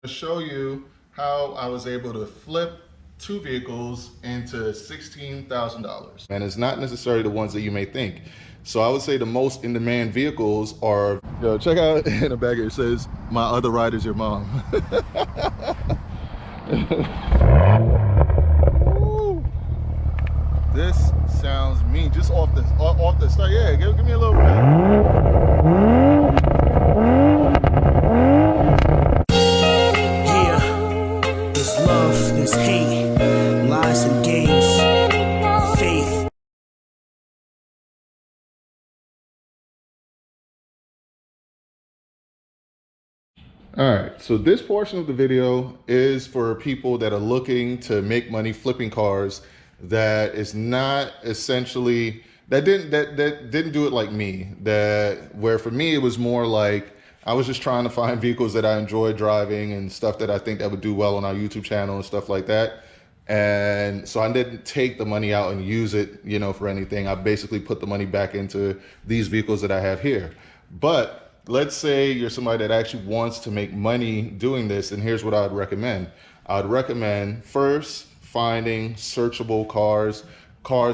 To show you how I was able to flip two vehicles into $16,000. And it's not necessarily the ones that you may think. So I would say the most in demand vehicles are, yo, check out in the back here, it says, my other rider's your mom. Woo. This sounds mean, just off the start. Yeah, give me a little bit. There's hate, lies and games, faith. All right, so this portion of the video is for people that are looking to make money flipping cars that is not essentially that didn't do it like me. That where for me it was more like I was just trying to find vehicles that I enjoy driving and stuff that I think that would do well on our YouTube channel and stuff like that. And so I didn't take the money out and use it, for anything. I basically put the money back into these vehicles that I have here. But let's say you're somebody that actually wants to make money doing this, and here's what I'd recommend. I'd recommend first finding searchable cars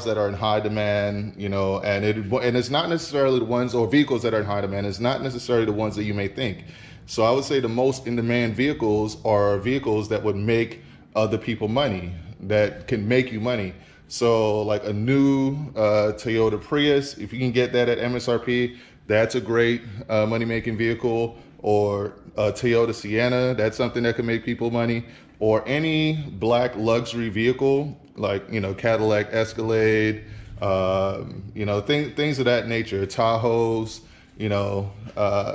that are in high demand, and it's not necessarily the ones, or vehicles that are in high demand, it's not necessarily the ones that you may think. So I would say the most in demand vehicles are vehicles that would make other people money, that can make you money. So like a new Toyota Prius, if you can get that at MSRP, that's a great money-making vehicle. Or a Toyota Sienna, that's something that can make people money. Or any black luxury vehicle, like Cadillac Escalade, things of that nature, Tahoes,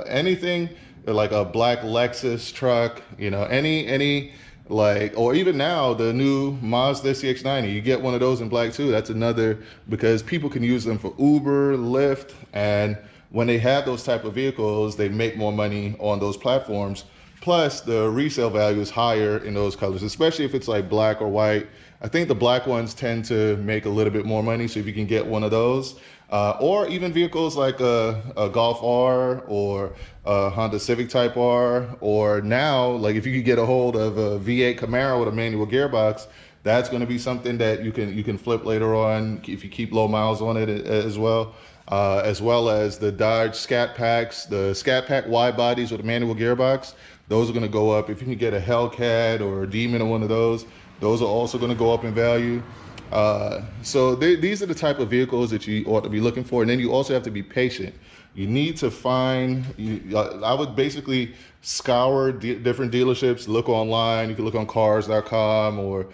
anything like a black Lexus truck, any like, or even now the new Mazda CX-90, you get one of those in black too. That's another, because people can use them for Uber, Lyft, and when they have those type of vehicles, they make more money on those platforms. Plus the resale value is higher in those colors, especially if it's like black or white. I think the black ones tend to make a little bit more money. So if you can get one of those, or even vehicles like a Golf R or a Honda Civic Type R, or now, like if you could get a hold of a V8 Camaro with a manual gearbox, that's going to be something that you can flip later on if you keep low miles on it as well. As well as the Dodge Scat Packs, the Scat Pack wide bodies with a manual gearbox. Those are going to go up. If you can get a Hellcat or a Demon or one of those are also going to go up in value. So these are the type of vehicles that you ought to be looking for. And then you also have to be patient. You need to find, I would basically scour different dealerships, look online. You can look on cars.com, or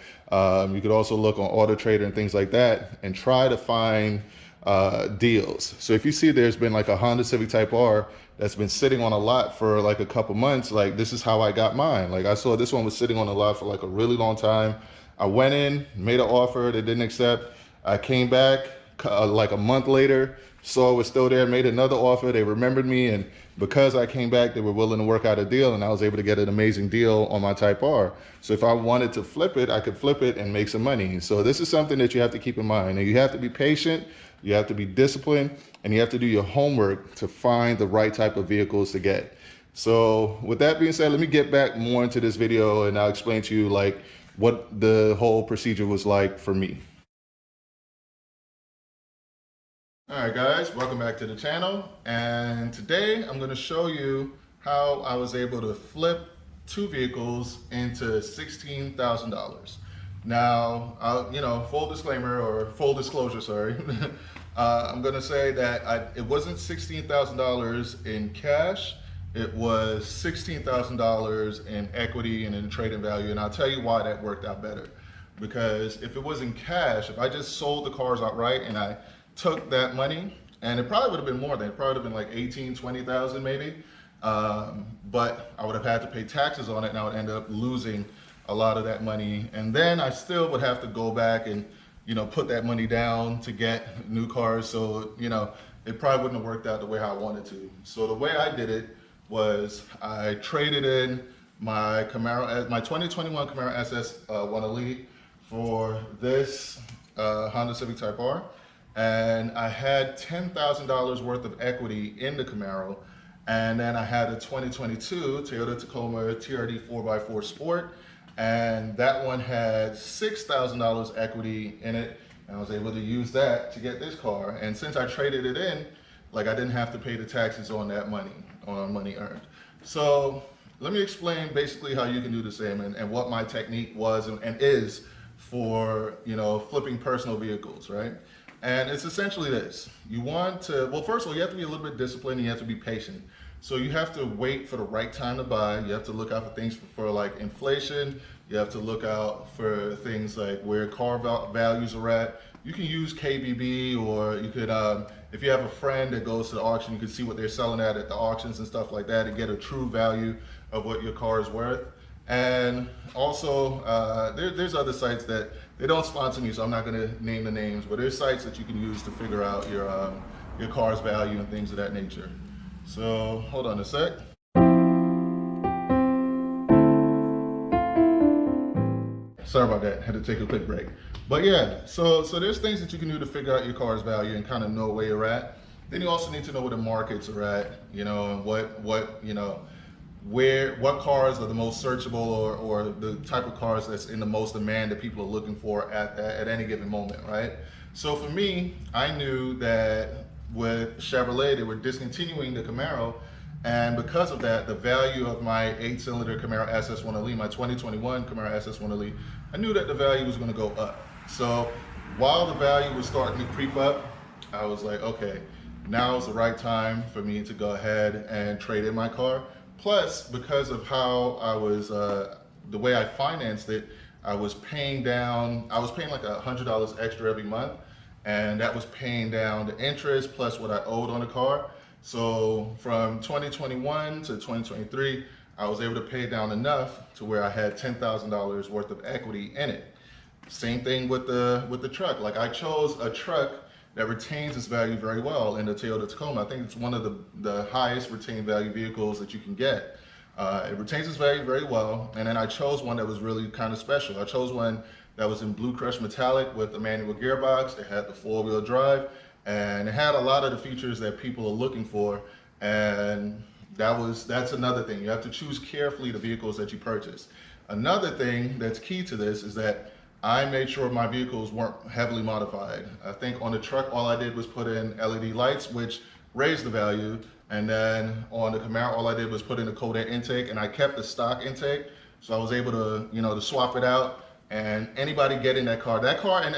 you could also look on Auto Trader and things like that, and try to find deals. So if you see there's been like a Honda Civic Type R that's been sitting on a lot for like a couple months, like this is how I got mine. Like I saw this one was sitting on a lot for like a really long time. I went in, made an offer, they didn't accept. I came back like a month later, saw it was still there, made another offer. They remembered me, and because I came back, they were willing to work out a deal, and I was able to get an amazing deal on my Type R. So if I wanted to flip it, I could flip it and make some money. So this is something that you have to keep in mind. And you have to be patient, you have to be disciplined, and you have to do your homework to find the right type of vehicles to get. So with that being said, let me get back more into this video, and I'll explain to you like what the whole procedure was like for me. All right guys, welcome back to the channel, and today I'm going to show you how I was able to flip two vehicles into $16,000. Now, full disclaimer, or full disclosure, sorry. I'm going to say that it wasn't $16,000 in cash. It was $16,000 in equity and in trading value, and I'll tell you why that worked out better. Because if it was in cash, if I just sold the cars outright and I took that money, and it probably would have been more than, it probably would have been like 18, 20,000 maybe. But I would have had to pay taxes on it, and I would end up losing a lot of that money. And then I still would have to go back and, put that money down to get new cars. So, it probably wouldn't have worked out the way I wanted to. So the way I did it was I traded in my Camaro, my 2021 Camaro SS 1 Elite for this Honda Civic Type R. And I had $10,000 worth of equity in the Camaro, And then I had a 2022 Toyota Tacoma TRD 4x4 Sport, and that one had $6,000 equity in it. And I was able to use that to get this car. And since I traded it in, like I didn't have to pay the taxes on that money, on money earned. So let me explain basically how you can do the same and what my technique was and is for, you know, flipping personal vehicles, right? And it's essentially this. You want to, well, first of all, you have to be a little bit disciplined and you have to be patient. So you have to wait for the right time to buy. You have to look out for things for like inflation. You have to look out for things like where car values are at. You can use KBB, or you could, if you have a friend that goes to the auction, you can see what they're selling at the auctions and stuff like that and get a true value of what your car is worth. And also, there's other sites that they don't sponsor me, so I'm not going to name the names, but there's sites that you can use to figure out your car's value and things of that nature. So hold on a sec. Sorry about that, had to take a quick break. But yeah, so there's things that you can do to figure out your car's value and kind of know where you're at. Then you also need to know where the markets are at, you know, and what you know, what cars are the most searchable or the type of cars that's in the most demand that people are looking for at any given moment, right? So for me, I knew that with Chevrolet, they were discontinuing the Camaro, and because of that, the value of my 8-cylinder Camaro SS1LE, my 2021 Camaro SS1LE, I knew that the value was going to go up. So while the value was starting to creep up, I was like, okay, now is the right time for me to go ahead and trade in my car. Plus, because of how I was, the way I financed it, I was paying like $100 extra every month, and that was paying down the interest plus what I owed on the car. So from 2021 to 2023, I was able to pay down enough to where I had $10,000 worth of equity in it. Same thing with the truck. Like I chose a truck that retains its value very well in the Toyota Tacoma. I think it's one of the highest retained value vehicles that you can get. It retains its value very well, and then I chose one that was really kind of special. I chose one that was in Blue Crush Metallic with a manual gearbox. It had the 4-wheel drive, and it had a lot of the features that people are looking for. And that's another thing. You have to choose carefully the vehicles that you purchase. Another thing that's key to this is that I made sure my vehicles weren't heavily modified. I think on the truck, all I did was put in LED lights, which raised the value. And then on the Camaro, all I did was put in a cold air intake, and I kept the stock intake. So I was able to, you know, to swap it out. And anybody get in that car, and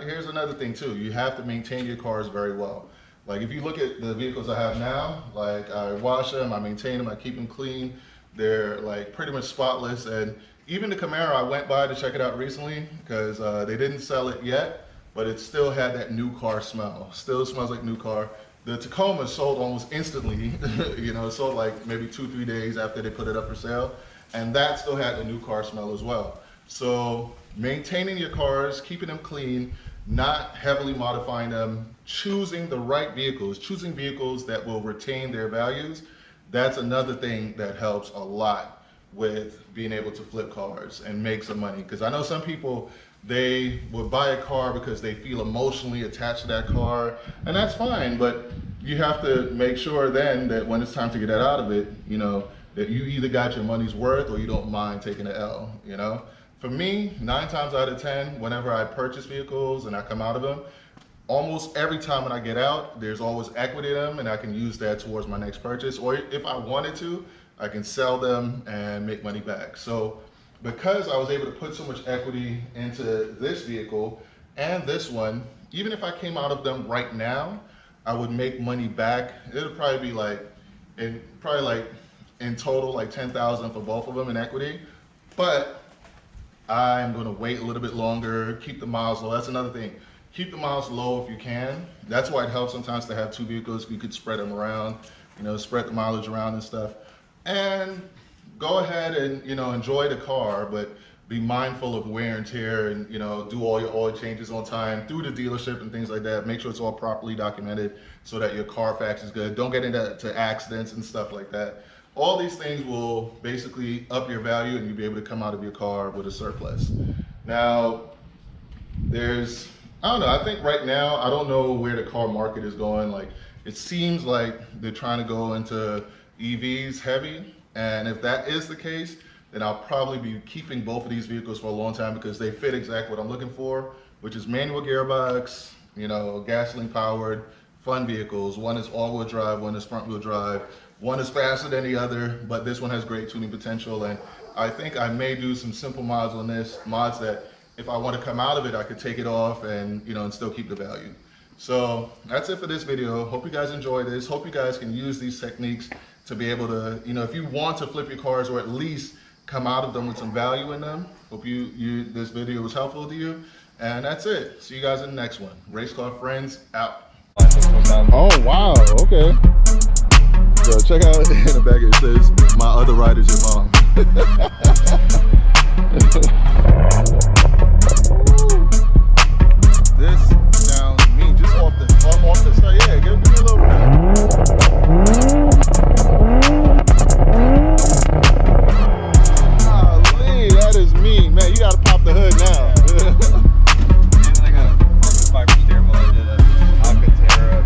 here's another thing too. You have to maintain your cars very well. Like if you look at the vehicles I have now, like I wash them, I maintain them, I keep them clean. They're like pretty much spotless. And even the Camaro, I went by to check it out recently because they didn't sell it yet, but it still had that new car smell. Still smells like new car. The Tacoma sold almost instantly, you know, it sold like maybe 2-3 days after they put it up for sale. And that still had the new car smell as well. So maintaining your cars, keeping them clean, not heavily modifying them, choosing the right vehicles, choosing vehicles that will retain their values, that's another thing that helps a lot with being able to flip cars and make some money. Because I know some people, they would buy a car because they feel emotionally attached to that car, and that's fine, but you have to make sure then that when it's time to get out of it, you know, that you either got your money's worth or you don't mind taking an L, you know? For me, 9 times out of 10, whenever I purchase vehicles and I come out of them, almost every time when I get out, there's always equity in them, and I can use that towards my next purchase. Or if I wanted to, I can sell them and make money back. So because I was able to put so much equity into this vehicle and this one, even if I came out of them right now, I would make money back. It'll probably be like, in total, like $10,000 for both of them in equity. But I'm gonna wait a little bit longer, keep the miles low. That's another thing. Keep the miles low if you can. That's why it helps sometimes to have 2 vehicles. You could spread them around, you know, spread the mileage around and stuff. And go ahead and, you know, enjoy the car, but be mindful of wear and tear, and, you know, do all your oil changes on time through the dealership and things like that. Make sure it's all properly documented so that your Carfax is good. Don't get into accidents and stuff like that. All these things will basically up your value, and you'll be able to come out of your car with a surplus. Now, I don't know, I think right now, I don't know where the car market is going. Like, It seems like they're trying to go into EVs heavy, and if that is the case, then I'll probably be keeping both of these vehicles for a long time because they fit exactly what I'm looking for, which is manual gearbox, you know, gasoline powered, fun vehicles. One is all-wheel drive, one is front-wheel drive. One is faster than the other, but this one has great tuning potential, and I think I may do some simple mods on this, mods that if I want to come out of it, I could take it off and, you know, and still keep the value. So that's it for this video. Hope you guys enjoy this. Hope you guys can use these techniques to be able to, you know, if you want to flip your cars or at least come out of them with some value in them. Hope this video was helpful to you. And that's it. See you guys in the next one. Race Car Friends out. Oh, wow. Okay. So check out in the back, it says, my other rider's your mom. This sounds mean, just off the side. Yeah, give me a little golly, that is mean, man. You gotta pop the hood now. Like a carbon fiber steering wheel. I did a Alcantara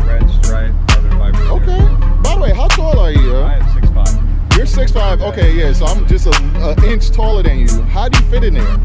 red stripe carbon fiber steering wheel. Okay. By the way, how tall are you? I am 6'5". You're 6'5". Okay, yeah. So I'm just an inch taller than you. How do you fit in there?